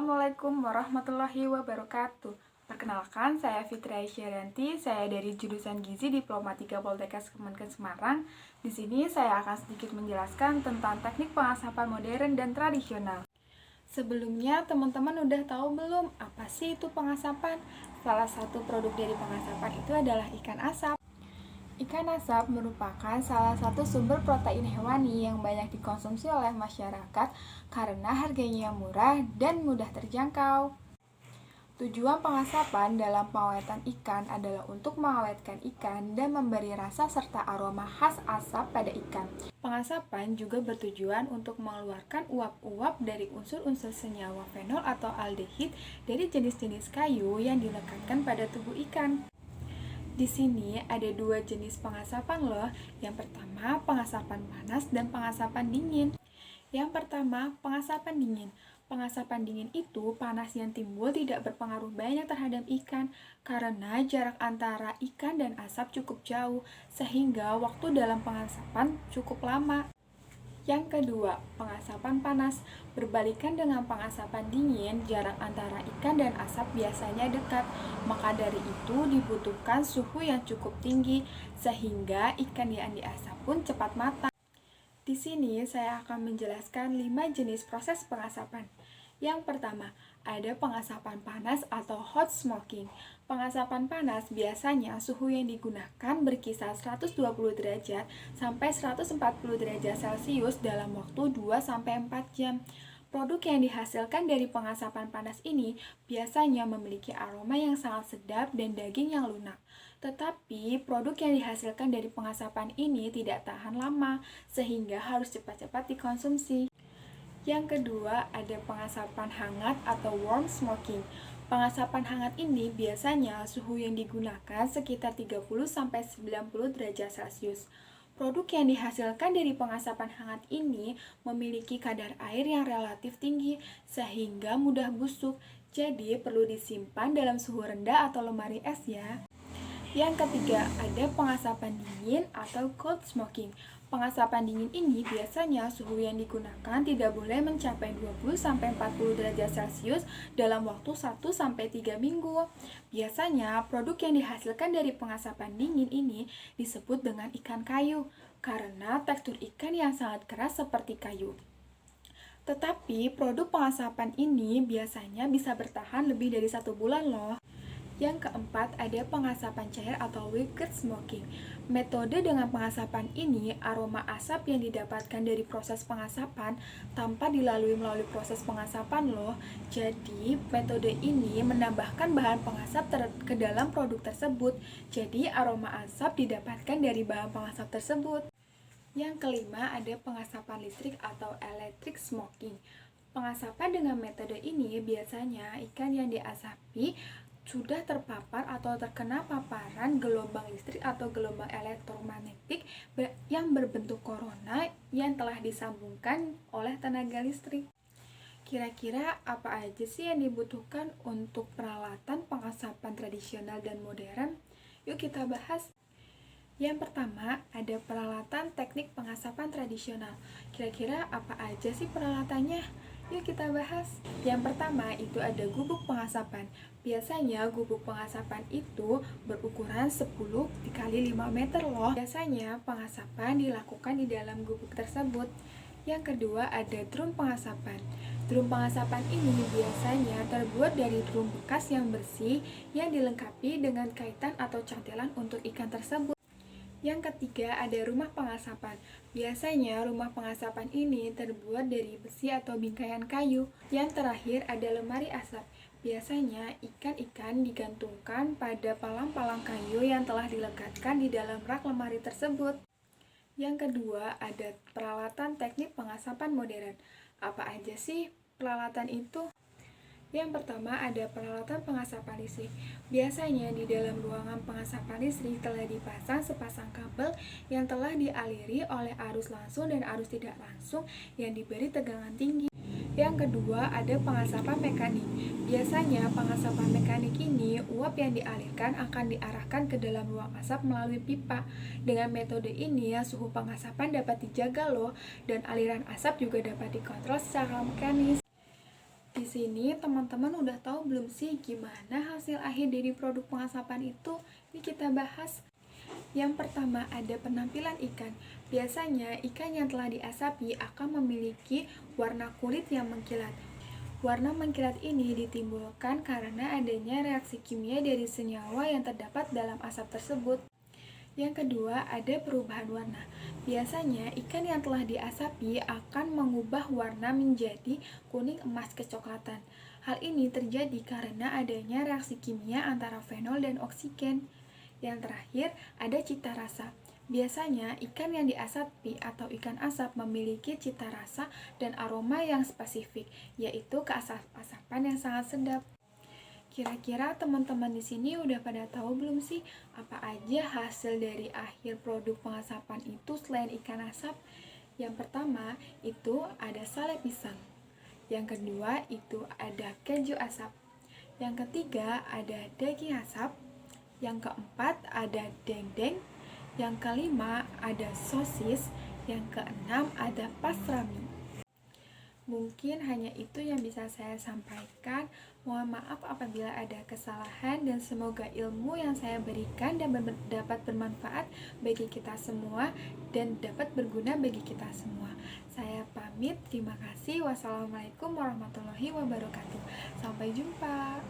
Assalamualaikum warahmatullahi wabarakatuh. Perkenalkan, saya Fitri Aisyarianti, saya dari jurusan Gizi Diploma 3 Poltekkes Kemenkes Semarang. Di sini saya akan sedikit menjelaskan tentang teknik pengasapan modern dan tradisional. Sebelumnya, teman-teman udah tahu belum apa sih itu pengasapan? Salah satu produk dari pengasapan itu adalah ikan asap. Ikan asap merupakan salah satu sumber protein hewani yang banyak dikonsumsi oleh masyarakat karena harganya yang murah dan mudah terjangkau. Tujuan pengasapan dalam pengawetan ikan adalah untuk mengawetkan ikan dan memberi rasa serta aroma khas asap pada ikan. Pengasapan juga bertujuan untuk mengeluarkan uap-uap dari unsur-unsur senyawa fenol atau aldehid dari jenis-jenis kayu yang dilekatkan pada tubuh ikan. Di sini ada dua jenis pengasapan loh. Yang pertama, pengasapan panas dan pengasapan dingin. Yang pertama, pengasapan dingin. Pengasapan dingin itu panas yang timbul tidak berpengaruh banyak terhadap ikan karena jarak antara ikan dan asap cukup jauh sehingga waktu dalam pengasapan cukup lama. Yang kedua, pengasapan panas. Berbalikan dengan pengasapan dingin, jarak antara ikan dan asap biasanya dekat. Maka dari itu dibutuhkan suhu yang cukup tinggi sehingga ikan yang diasap pun cepat matang. Di sini saya akan menjelaskan 5 jenis proses pengasapan. Yang pertama, ada pengasapan panas atau hot smoking. Pengasapan panas biasanya suhu yang digunakan berkisar 120 derajat sampai 140 derajat Celcius dalam waktu 2-4 jam. Produk yang dihasilkan dari pengasapan panas ini biasanya memiliki aroma yang sangat sedap dan daging yang lunak. Tetapi produk yang dihasilkan dari pengasapan ini tidak tahan lama, sehingga harus cepat-cepat dikonsumsi. Yang kedua, ada pengasapan hangat atau warm smoking. Pengasapan hangat ini biasanya suhu yang digunakan sekitar 30-90 derajat Celcius. Produk yang dihasilkan dari pengasapan hangat ini memiliki kadar air yang relatif tinggi sehingga mudah busuk. Jadi perlu disimpan dalam suhu rendah atau lemari es ya. Yang ketiga, ada pengasapan dingin atau cold smoking. Pengasapan dingin ini biasanya suhu yang digunakan tidak boleh mencapai 20-40 derajat Celcius dalam waktu 1-3 minggu. Biasanya produk yang dihasilkan dari pengasapan dingin ini disebut dengan ikan kayu karena tekstur ikan yang sangat keras seperti kayu. Tetapi produk pengasapan ini biasanya bisa bertahan lebih dari 1 bulan loh. Yang keempat, ada pengasapan cair atau liquid smoking. Metode dengan pengasapan ini, aroma asap yang didapatkan dari proses pengasapan tanpa dilalui melalui proses pengasapan loh. Jadi, metode ini menambahkan bahan pengasap ke dalam produk tersebut. Jadi, aroma asap didapatkan dari bahan pengasap tersebut. Yang kelima, ada pengasapan listrik atau electric smoking. Pengasapan dengan metode ini biasanya ikan yang diasapi sudah terpapar atau terkena paparan gelombang listrik atau gelombang elektromagnetik yang berbentuk corona yang telah disambungkan oleh tenaga listrik. Kira-kira apa aja sih yang dibutuhkan untuk peralatan pengasapan tradisional dan modern? Yuk kita bahas. Yang pertama, ada peralatan teknik pengasapan tradisional. Kira-kira apa aja sih peralatannya? Yuk kita bahas. Yang pertama itu ada gubuk pengasapan. Biasanya gubuk pengasapan itu berukuran 10 x 5 meter loh. Biasanya pengasapan dilakukan di dalam gubuk tersebut. Yang kedua ada drum pengasapan. Drum pengasapan ini biasanya terbuat dari drum bekas yang bersih yang dilengkapi dengan kaitan atau cantelan untuk ikan tersebut. Yang ketiga ada rumah pengasapan. Biasanya rumah pengasapan ini terbuat dari besi atau bingkaian kayu. Yang terakhir ada lemari asap. Biasanya ikan-ikan digantungkan pada palang-palang kayu yang telah dilekatkan di dalam rak lemari tersebut. Yang kedua ada peralatan teknik pengasapan modern. Apa aja sih peralatan itu? Yang pertama ada peralatan pengasapan listrik. Biasanya di dalam ruangan pengasapan listrik telah dipasang sepasang kabel yang telah dialiri oleh arus langsung dan arus tidak langsung yang diberi tegangan tinggi. Yang kedua ada pengasapan mekanik. Biasanya pengasapan mekanik ini uap yang dialirkan akan diarahkan ke dalam ruang asap melalui pipa. Dengan metode ini suhu pengasapan dapat dijaga loh dan aliran asap juga dapat dikontrol secara mekanis. Di sini teman-teman udah tahu belum sih gimana hasil akhir dari produk pengasapan itu? Ini kita bahas. Yang pertama ada penampilan ikan. Biasanya ikan yang telah diasapi akan memiliki warna kulit yang mengkilat. Warna mengkilat ini ditimbulkan karena adanya reaksi kimia dari senyawa yang terdapat dalam asap tersebut. Yang kedua, ada perubahan warna. Biasanya, ikan yang telah diasapi akan mengubah warna menjadi kuning emas kecoklatan. Hal ini terjadi karena adanya reaksi kimia antara fenol dan oksigen. Yang terakhir, ada cita rasa. Biasanya, ikan yang diasapi atau ikan asap memiliki cita rasa dan aroma yang spesifik, yaitu keasap-asapan yang sangat sedap. Kira-kira teman-teman di sini udah pada tahu belum sih apa aja hasil dari akhir produk pengasapan itu selain ikan asap? Yang pertama itu ada sale pisang. Yang kedua itu ada keju asap. Yang ketiga ada daging asap. Yang keempat ada dendeng. Yang kelima ada sosis. Yang keenam ada pastrami. Mungkin hanya itu yang bisa saya sampaikan. Mohon maaf apabila ada kesalahan dan semoga ilmu yang saya berikan dapat bermanfaat bagi kita semua dan dapat berguna bagi kita semua. Saya pamit, terima kasih. Wassalamualaikum warahmatullahi wabarakatuh. Sampai jumpa.